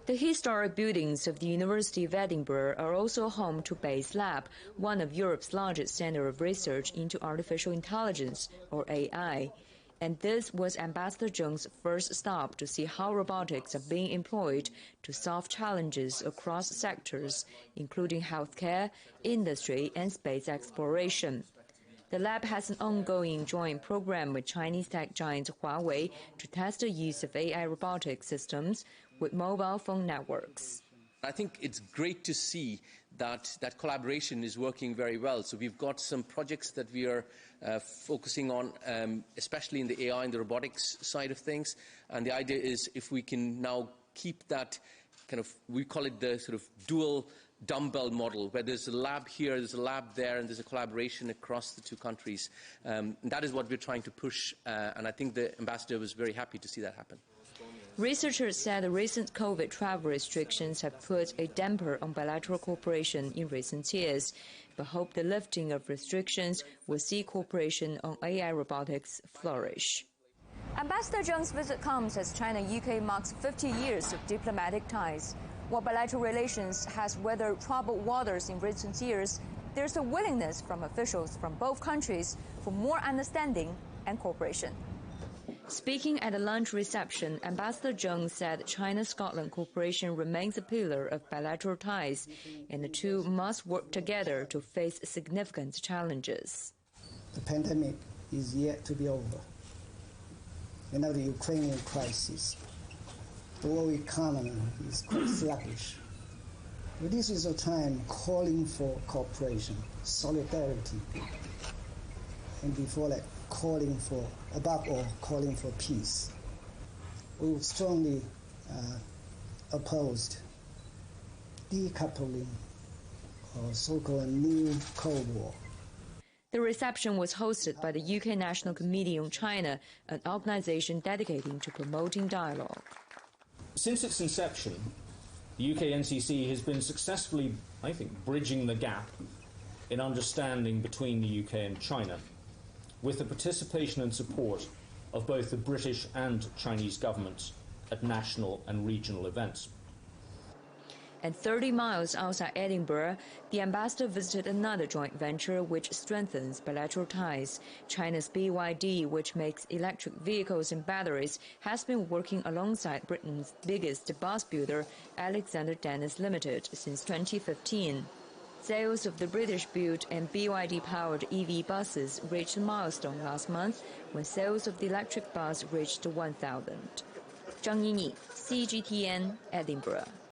The historic buildings of the University of Edinburgh are also home to Base Lab, one of Europe's largest centers of research into artificial intelligence, or AI. And this was Ambassador Zheng's first stop to see how robotics are being employed to solve challenges across sectors, including healthcare, industry, and space exploration. The lab has an ongoing joint program with Chinese tech giant Huawei to test the use of AI robotic systems with mobile phone networks. I think it's great to see that collaboration is working very well. So we've got some projects that we are focusing on, especially in the AI and the robotics side of things. And the idea is if we can now keep that kind of, we call it the sort of dual dumbbell model, where there's a lab here, there's a lab there, and there's a collaboration across the two countries. That is what we're trying to push, and I think the ambassador was very happy to see that happen. Researchers said the recent COVID travel restrictions have put a damper on bilateral cooperation in recent years, but hope the lifting of restrictions will see cooperation on AI robotics flourish. Ambassador Zheng's visit comes as China-UK marks 50 years of diplomatic ties. While bilateral relations has weathered troubled waters in recent years, there's a willingness from officials from both countries for more understanding and cooperation. Speaking at a lunch reception, Ambassador Zheng said China-Scotland cooperation remains a pillar of bilateral ties, and the two must work together to face significant challenges. The pandemic is yet to be over. And now the Ukrainian crisis. The world economy is quite sluggish. But this is a time calling for cooperation, solidarity, and before that, above all, calling for peace. We strongly opposed decoupling, or so-called new Cold War. The reception was hosted by the UK National Committee on China, an organization dedicated to promoting dialogue. Since its inception, the UK NCC has been successfully, I think, bridging the gap in understanding between the UK and China, with the participation and support of both the British and Chinese governments at national and regional events. And 30 miles outside Edinburgh, the ambassador visited another joint venture which strengthens bilateral ties. China's BYD, which makes electric vehicles and batteries, has been working alongside Britain's biggest bus builder, Alexander Dennis Limited, since 2015. Sales of the British-built and BYD-powered EV buses reached a milestone last month when sales of the electric bus reached 1,000. Zhang Yini, CGTN, Edinburgh.